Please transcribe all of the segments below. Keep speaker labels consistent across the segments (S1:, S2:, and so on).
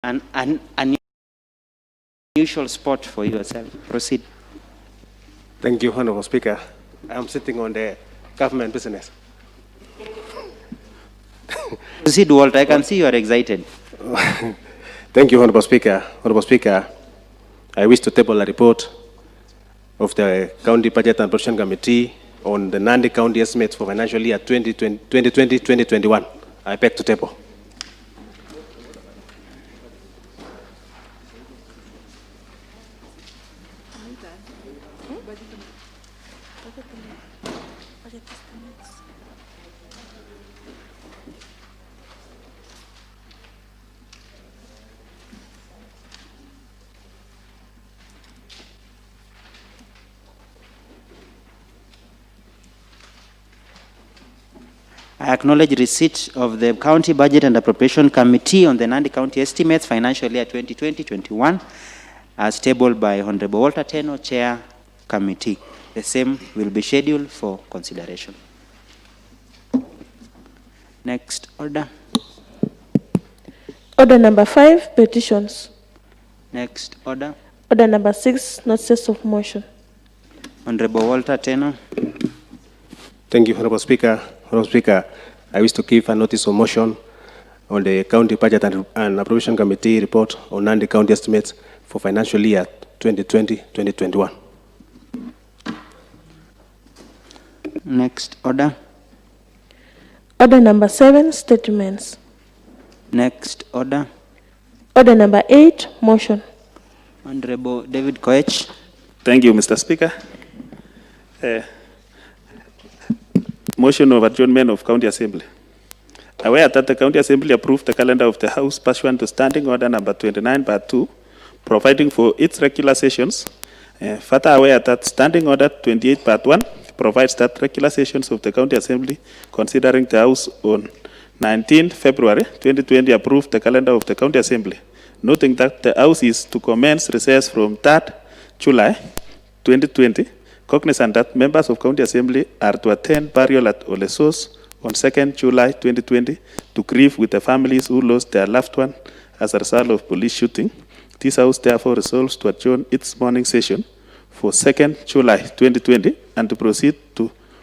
S1: an unusual spot for yourself. Proceed.
S2: Thank you, Honorable Speaker. I'm sitting on the government business.
S1: Proceed, Walter. I can see you are excited.
S2: Thank you, Honorable Speaker. Honorable Speaker, I wish to table a report of the County Budget and Appropriation Committee on the Nandi County estimates for financial year 2020-2021. I beg to table.
S1: I acknowledge receipt of the County Budget and Appropriation Committee on the Nandi County Estimates financial year 2020-21 as tabled by Honorable Walter Teno, Chair Committee. The same will be scheduled for consideration. Next order.
S3: Order number 5, petitions.
S1: Next order.
S3: Order number 6, notices of motion.
S1: Honorable Walter Teno.
S2: Thank you, Honorable Speaker. Honorable Speaker, I wish to give a notice of motion on the County Budget and Appropriation Committee report on Nandi County estimates for financial year 2020-2021.
S1: Next order.
S3: Order number 7, statements.
S1: Next order.
S3: Order number 8, motion.
S1: Honorable David Koech.
S4: Thank you, Mr. Speaker. Motion of adjournment of County Assembly. Aware that the County Assembly approved the calendar of the House pursuant to Standing Order number 29 part 2, providing for its regular sessions. Further aware that Standing Order 28 part 1 provides that regular sessions of the County Assembly considering the House on 19 February 2020 approved the calendar of the County Assembly, noting that the House is to commence recess from 3rd July 2020, cognizant that members of County Assembly are to attend burial at Olesos on 2nd July 2020 to grieve with the families who lost their loved one as a result of police shooting. This House therefore resolves to adjourn its morning session for 2nd July 2020 and to proceed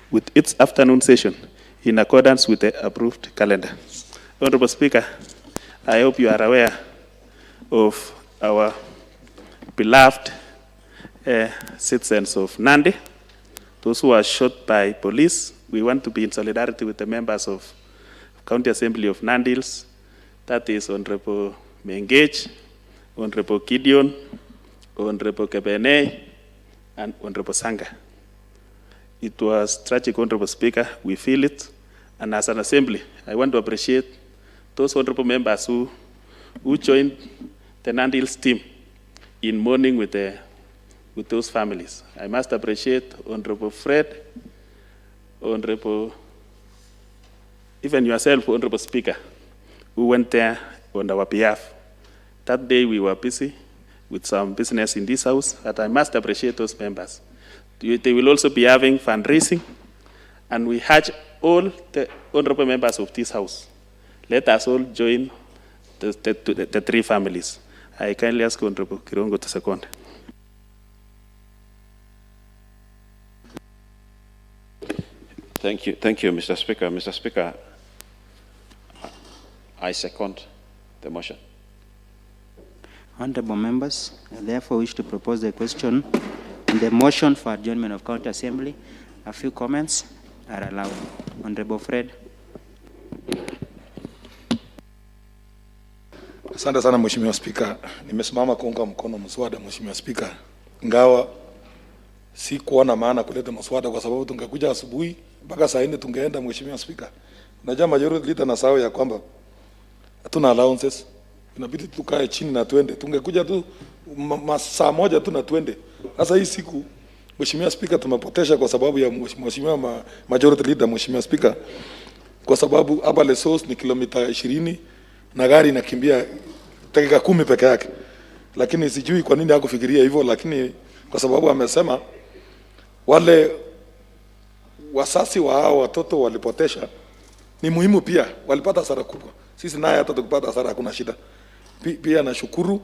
S4: with its afternoon session in accordance with the approved calendar. Honorable Speaker, I hope you are aware of our beloved citizens of Nandi, those who are shot by police. We want to be in solidarity with the members of County Assembly of Nandi Hills. That is Honorable Mengage, Honorable Gideon, Honorable Kebene, and Honorable Sanga. It was tragic, Honorable Speaker. We feel it. And as an assembly, I want to appreciate those honorable members who joined the Nandi Hills team in mourning with those families. I must appreciate Honorable Fred, Honorable, even yourself, Honorable Speaker, who went there on our behalf. That day we were busy with some business in this House, but I must appreciate those members. They will also be having fundraising, and we urge all the honorable members of this House, let us all join the three families. I kindly ask Honorable Kirongo to second.
S5: Thank you, Mr. Speaker. Mr. Speaker, I second the motion.
S1: Honorable members, I therefore wish to propose the question on the motion for adjournment of County Assembly. A few comments are allowed. Honorable Fred.
S6: Asante sana Mheshimiwa Spika. Nimesimama kuunga mkono mswada Mheshimiwa Spika. Ingawa si kuona maana kuleta mswada kwa sababu tungekuja asubuhi mpaka saa 4 tungeenda Mheshimiwa Spika. Unajua majority leader na sawa ya kwamba hatuna allowances. Inabidi tukae chini na tuende. Tungekuja tu saa moja tu na tuende. Sasa hii siku Mheshimiwa Spika tumepotesha kwa sababu ya Mheshimiwa majority leader Mheshimiwa Spika. Kwa sababu hapa Lesos ni kilomita 20 na gari inakimbia dakika 10 peke yake. Lakini sijui kwa nini hakufikiria hivyo, lakini kwa sababu amesema wale wasasi wa hao watoto walipotesha ni muhimu pia, walipata hasara kubwa. Sisi naye hata tukipata hasara hakuna shida. Pia nashukuru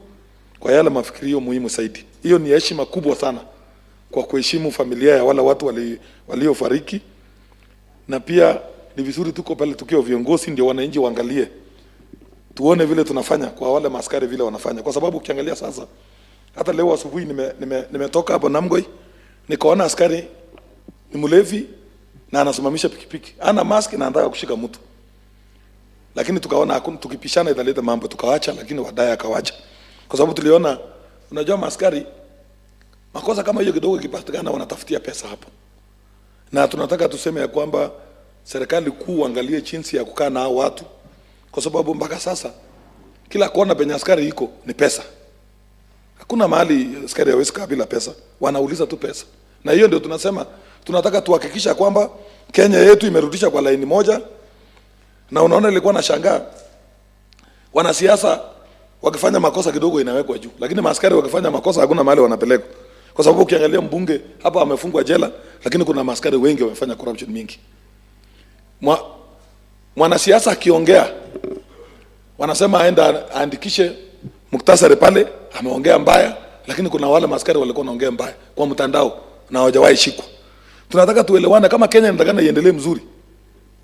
S6: kwa yale mafikirio muhimu zaidi. Hiyo ni heshima kubwa sana kwa kuheshimu familia ya wale watu waliofariki, na pia ni vizuri tuko pale tukiwa viongozi, ndio wananchi waangalie, tuone vile tunafanya kwa wale maaskari vile wanafanya, kwa sababu ukiangalia sasa, hata leo asubuhi nimetoka hapo Namgoi, nikaona askari ni mlevi na anasimamisha pikipiki, ana mask na anataka kushika mtu, lakini tukaona tukipishana italeta mambo, tukawaacha, lakini wadai akawacha, kwa sababu tuliona, unajua maaskari makosa kama hiyo kidogo kipatikana wanatafutia pesa hapo, na tunataka tuseme ya kwamba serikali kuu angalie jinsi ya kukaa na hao watu, kwa sababu mpaka sasa kila kona penye askari iko ni pesa. Hakuna mahali askari hawezi kaa bila pesa, wanauliza tu pesa. Na hiyo ndio tunasema tunataka tuhakikisha kwamba Kenya yetu imerudisha kwa laini moja. Na unaona ilikuwa na shangaa, wanasiasa wakifanya makosa kidogo inawekwa juu, lakini maaskari wakifanya makosa hakuna mahali wanapelekwa, kwa sababu ukiangalia mbunge hapa amefungwa jela, lakini kuna maaskari wengi wamefanya corruption mingi. Mwanasiasa akiongea wanasema aenda aandikishe muktasari pale, ameongea mbaya, lakini kuna wale maaskari walikuwa wanaongea mbaya kwa mtandao na hawajawahi shikwa. Tunataka tuelewane, kama Kenya inataka iendelee mzuri,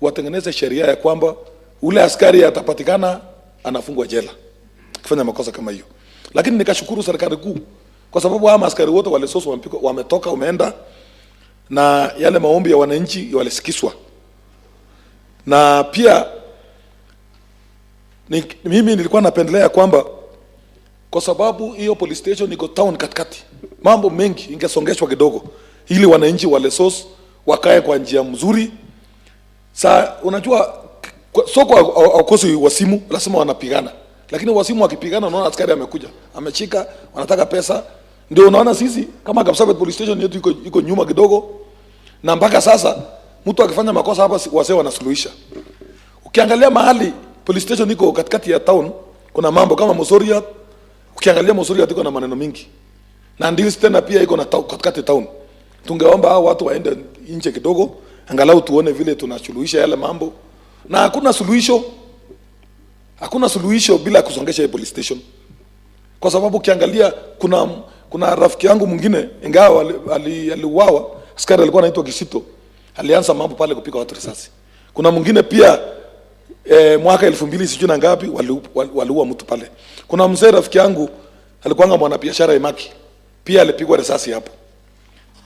S6: watengeneze sheria ya kwamba ule askari atapatikana anafungwa jela kufanya makosa kama hiyo. Lakini nikashukuru serikali kuu, kwa sababu hao askari wote wale soso wametoka umeenda, na yale maombi ya wananchi walisikizwa. Na pia mimi nilikuwa napendelea kwamba, kwa sababu hiyo police station iko town katikati, mambo mengi ingesongeshwa kidogo ili wananchi wale soso wakae kwa njia mzuri. Unajua soko hakosi wasimu, lazima wanapigana, lakini wasimu wakipigana unaona askari amekuja amechika, wanataka pesa. Ndio unaona sisi kama Kapsabet police station yetu iko nyuma kidogo, na mpaka sasa mtu akifanya makosa hapa wazee wanasuluhisha. Ukiangalia mahali police station iko katikati ya town, kuna mambo kama Mosoriat. Ukiangalia Mosoriat iko na maneno mingi, na Ndils tena pia iko na katikati town. Tungeomba hao watu waende nje kidogo, angalau tuone vile tunasuluhisha yale mambo. Na hakuna suluhisho bila kusongesha hii police station, kwa sababu ukiangalia kuna rafiki yangu mwingine ingawa aliuawa, askari alikuwa anaitwa Kisito, alianza mambo pale kupika watu risasi. Kuna mwingine pia mwaka 2000 sijui na ngapi waliua mtu pale. Kuna mzee rafiki yangu alikuwa mwanabiashara Imaki, pia alipigwa risasi hapo.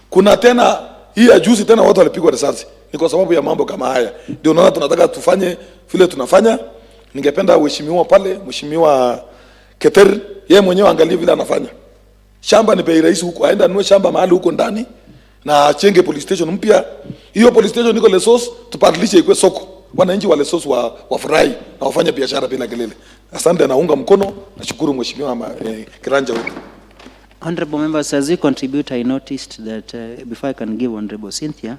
S6: Kuna tena hii ya juzi tena watu walipigwa risasi. Ni kwa sababu ya mambo kama haya. Ndio unaona tunataka tufanye vile tunafanya. Ningependa uheshimiwa pale, mheshimiwa Keter, yeye mwenyewe angalie vile anafanya. Shamba ni bei rahisi huko, aenda anunue shamba mahali huko ndani na achenge police station mpya. Hiyo police station iko Lesos, tupadilishe ikuwe soko. Wananchi wa Lesos wafurahi na wafanye biashara bila kelele. Asante, naunga mkono, nashukuru mheshimiwa Kiranja wetu.
S1: Honorable members, as you contribute, I noticed that before I can give Honorable Cynthia,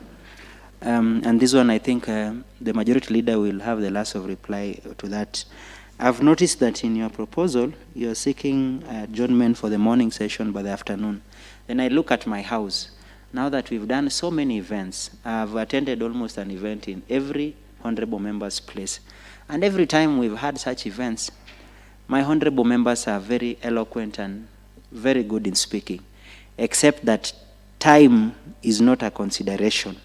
S1: and this one I think the majority leader will have the last of reply to that. I've noticed that in your proposal, you're seeking adjournment for the morning session by the afternoon. Then I look at my house. Now that we've done so many events, I've attended almost an event in every honorable member's place. And every time we've had such events, my honorable members are very eloquent and very good in speaking, except that time is not a consideration.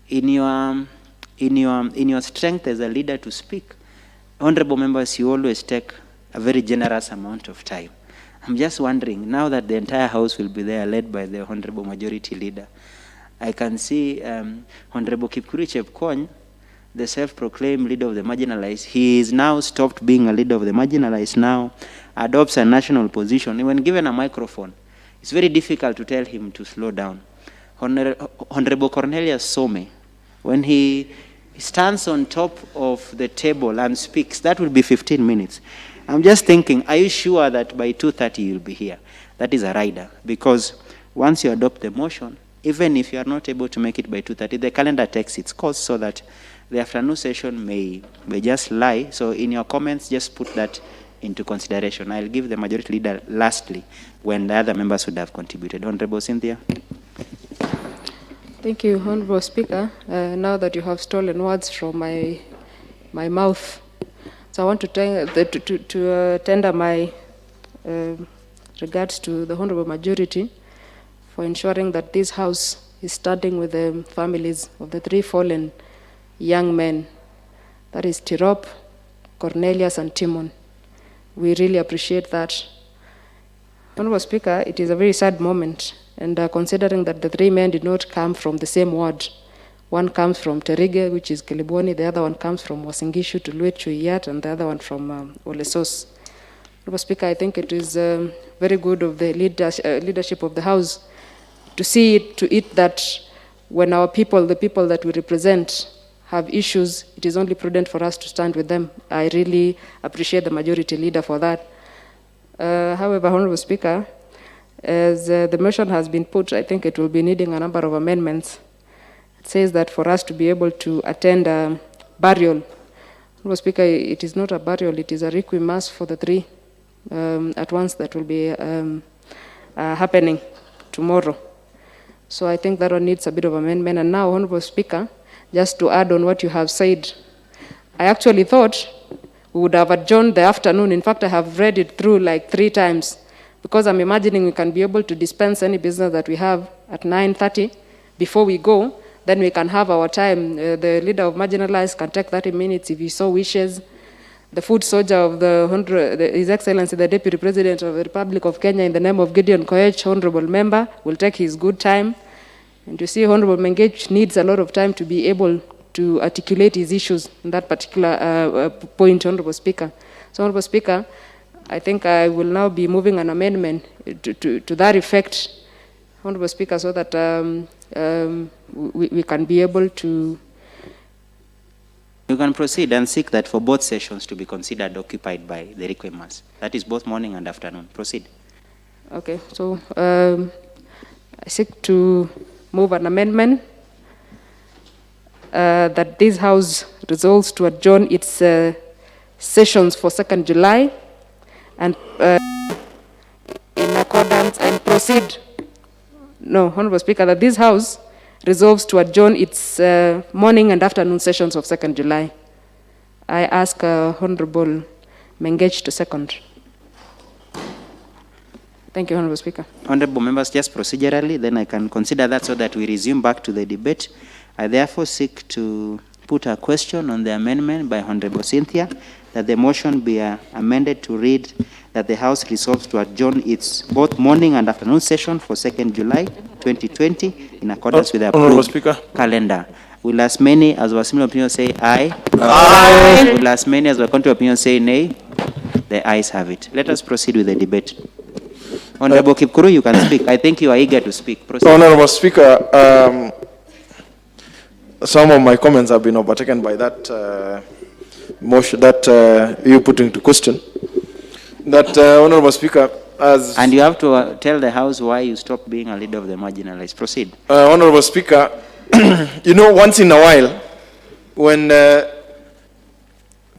S1: In your strength as a leader to speak, honorable members, you always take a very generous amount of time. I'm just wondering, now that the entire house will be there led by the honorable majority leader, I can see Honorable Kipkuri Chepkony, the self-proclaimed leader of the marginalized. He is now stopped being a leader of the marginalized, now adopts a national position. When given a microphone, it's very difficult to tell him to slow down. Honorable Cornelius Some, when he stands on top of the table and speaks, that will be 15 minutes. I'm just thinking, are you sure that by 2:30 you'll be here? That is a rider, because once you adopt the motion, even if you are not able to make it by 2:30, the calendar takes its course so that the afternoon session may just lie. So in your comments, just put that into consideration. I'll give the majority leader lastly when the other members would have contributed. Honorable Cynthia.
S7: Thank you, Honorable Speaker. Now that you have stolen words from my mouth, So I want to tender my regards to the Honorable Majority for ensuring that this House is standing with the families of the 3 fallen young men, that is Tirop, Cornelius, and Timon. We really appreciate that. Honorable Speaker, it is a very sad moment, and considering that the 3 men did not come from the same ward. One comes from Terige, which is Keliboni, the other one comes from Wasingishu to Luet-Chuiyat, and the other one from Olesos. Honorable Speaker, I think it is very good of the leadership of the House to see to it that when our people, the people that we represent, have issues, it is only prudent for us to stand with them. I really appreciate the majority leader for that. However, Honorable Speaker, as the motion has been put, I think it will be needing a number of amendments. It says that for us to be able to attend a burial, Honorable Speaker, it is not a burial, it is a requiem mass for the 3 at once that will be happening tomorrow. So I think that one needs a bit of amendment. And now, Honorable Speaker, just to add on what you have said, I actually thought we would have adjourned the afternoon. In fact, I have read it through like 3 times, because I'm imagining we can be able to dispense any business that we have at 9:30 before we go. Then we can have our time. The leader of marginalized can take 30 minutes if he so wishes. The food soldier of His Excellency, the Deputy President of the Republic of Kenya, in the name of Gideon Koech, Honorable Member, will take his good time. And you see, Honorable Mengech needs a lot of time to be able to articulate his issues in that particular point, Honorable Speaker. So, Honorable Speaker, I think I will now be moving an amendment to that effect, Honorable Speaker, so that we can be able to...
S1: You can proceed and seek that for both sessions to be considered occupied by the requiem mass. That is both morning and afternoon. Proceed.
S7: Okay, so I seek to move an amendment that this House resolves to adjourn its sessions for 2nd July and in accordance and proceed. No, Honorable Speaker, that this House resolves to adjourn its morning and afternoon sessions of 2nd July. I ask Honorable Mengech to second. Thank you, Honorable Speaker.
S1: Honorable members, just procedurally, then I can consider that so that we resume back to the debate. I therefore seek to put a question on the amendment by Honorable Cynthia that the motion be amended to read that the House resolves to adjourn its both morning and afternoon session for 2nd July 2020 in accordance with the approved calendar. Will as many as were similar opinion say aye? Aye. Will as many as were contrary opinion say nay? The ayes have it. Let us proceed with the debate. Honorable Kipkuru, you can speak. I think you are eager to speak. Proceed.
S8: Honorable Speaker, some of my comments have been overtaken by that motion that you put into question. That Honorable Speaker, as
S1: and you have to tell the House why you stopped being a leader of the marginalized. Proceed.
S8: Honorable Speaker, you know, once in a while, when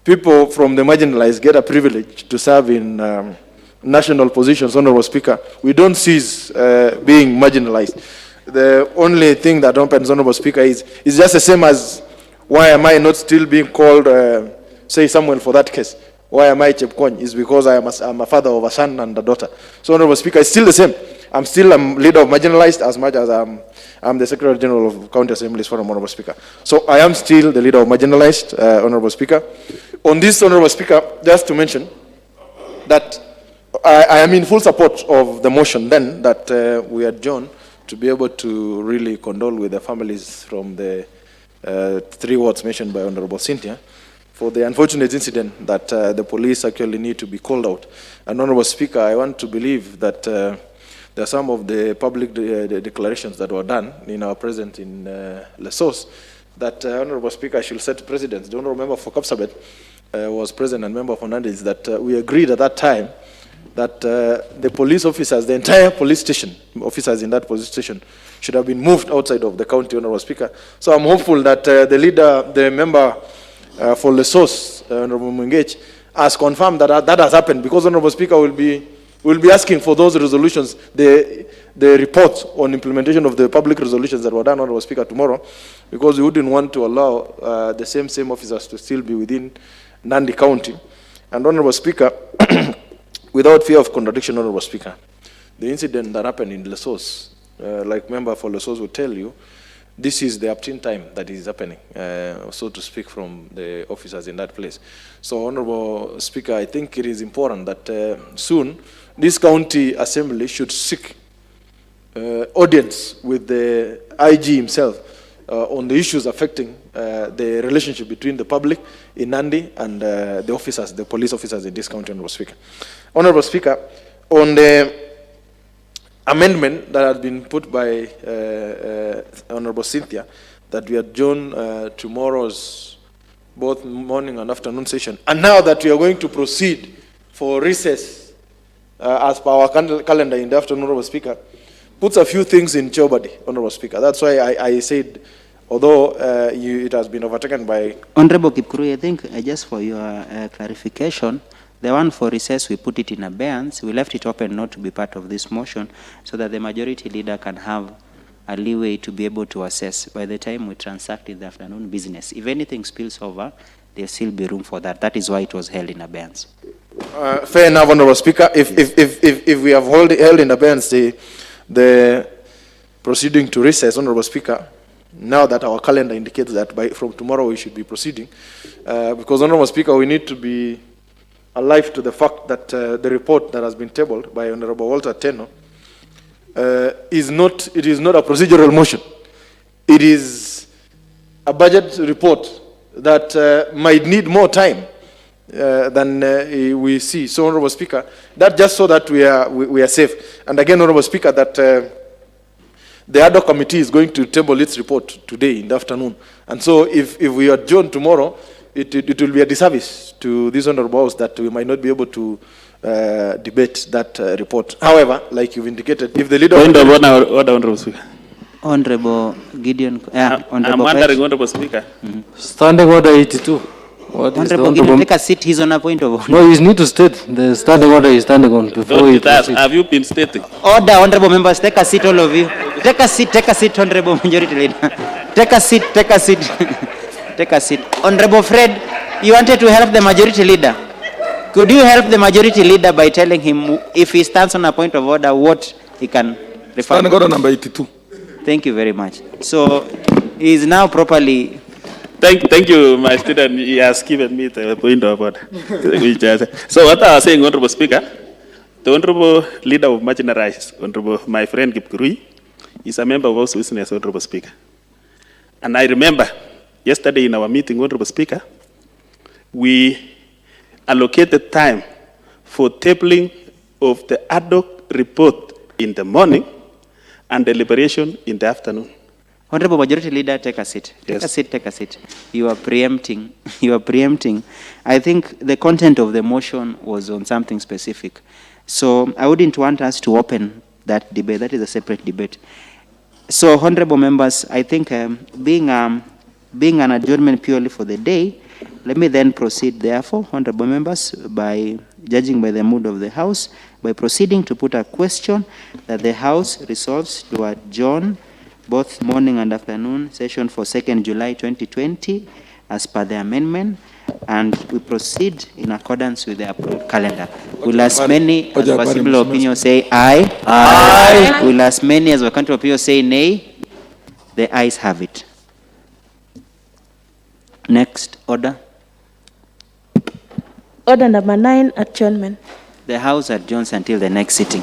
S8: people from the marginalized get a privilege to serve in national positions, Honorable Speaker, we don't cease being marginalized. The only thing that happens, Honorable Speaker, is just the same as why am I not still being called, say, Samuel for that case? Why am I Chepkwony? Is because I'm a father of a son and a daughter. So, Honorable Speaker, it's still the same. I'm still a leader of marginalized as much as I'm the Secretary General of County Assemblies Forum, Honorable Speaker. So I am still the leader of marginalized, Honorable Speaker. On this, Honorable Speaker, just to mention that I am in full support of the motion then that we adjourn to be able to really condole with the families from the 3 wards mentioned by Honorable Cynthia for the unfortunate incident that the police actually need to be called out. And Honorable Speaker, I want to believe that there are some of the public declarations that were done in our presence in Lesos that Honorable Speaker should set precedents. The Honorable Member for Kapsabet was present and member for Nandils that we agreed at that time that the police officers, the entire police station, officers in that police station, should have been moved outside of the county, Honorable Speaker. So I'm hopeful that the member for Lesos, Honorable Mengech, has confirmed that that has happened, because Honorable Speaker will be asking for those resolutions, the report on implementation of the public resolutions that were done, Honorable Speaker, tomorrow, because we wouldn't want to allow the same officers to still be within Nandi County. And Honorable Speaker, without fear of contradiction, Honorable Speaker, the incident that happened in Lesos, like member for Lesos will tell you, this is the upteen time that is happening, so to speak, from the officers in that place. So, Honorable Speaker, I think it is important that soon this county assembly should seek audience with the IG himself on the issues affecting the relationship between the public in Nandi and the officers, the police officers in this county, Honorable Speaker. Honorable Speaker, on the amendment that has been put by Honorable Cynthia, that we adjourn tomorrow's both morning and afternoon session, and now that we are going to proceed for recess as per our calendar in the afternoon, Honorable Speaker, puts a few things in jeopardy, Honorable Speaker. That's why I said, although it has been overtaken by...
S1: Honorable Kipkurui, I think just for your clarification, the one for recess, we put it in abeyance. We left it open not to be part of this motion so that the majority leader can have a leeway to be able to assess by the time we transact in the afternoon business. If anything spills over, there'll still be room for that. That is why it was held in abeyance.
S8: Fair enough, Honorable Speaker. If we have held in abeyance the proceeding to recess, Honorable Speaker, now that our calendar indicates that from tomorrow we should be proceeding, because, Honorable Speaker, we need to be alive to the fact that the report that has been tabled by Honorable Walter Teno is not a procedural motion. It is a budget report that might need more time than we see. So, Honorable Speaker, that just so that we are safe. And again, Honorable Speaker, that the ad hoc committee is going to table its report today in the afternoon. And so if we adjourn tomorrow, it will be a disservice to this Honorable House that we might not be able to debate that report. However, like you've indicated, if the leader...
S4: Point of order, Honorable Speaker.
S1: Honorable Gideon...
S4: I'm wondering, Honorable Speaker.
S9: Standing order 82. What is
S1: Honorable Gideon, take a seat. He's on a point of order.
S9: No, you need to state the standing order is standing on before
S4: Don't
S9: you
S4: that.
S9: proceed.
S4: Have you been stating?
S1: Order, honorable members, take a seat, all of you. Take a seat, honorable majority leader. Take a seat. Take a seat. Honorable Fred, you wanted to help the majority leader. Could you help the majority leader by telling him if he stands on a point of order, what he can refer
S6: Standing
S1: to?
S6: order number 82.
S1: Thank you very much. So, he is now properly...
S4: Thank you, my student. He has given me the point of order. So what I was saying, Honorable Speaker, the Honorable Leader of Marginalized, Honorable my friend Kipkurui, is a member of House Business, Honorable Speaker. And I remember yesterday in our meeting, Honorable Speaker, we allocated time for tabling of the ad hoc report in the morning and deliberation in the afternoon.
S1: Honorable Majority Leader, take a seat. Take a seat. You are preempting. I think the content of the motion was on something specific. So I wouldn't want us to open that debate. That is a separate debate. So, honorable members, I think being an adjournment purely for the day, let me then proceed, therefore, honorable members, by judging by the mood of the House, by proceeding to put a question that the House resolves to adjourn both morning and afternoon session for 2nd July 2020 as per the amendment, and we proceed in accordance with the approved calendar. Will as many as possible opinion say aye? Aye. Will as many as vacant opinion say nay? The ayes have it. Next order.
S3: Order number 9, adjournment.
S1: The House adjourns until the next sitting.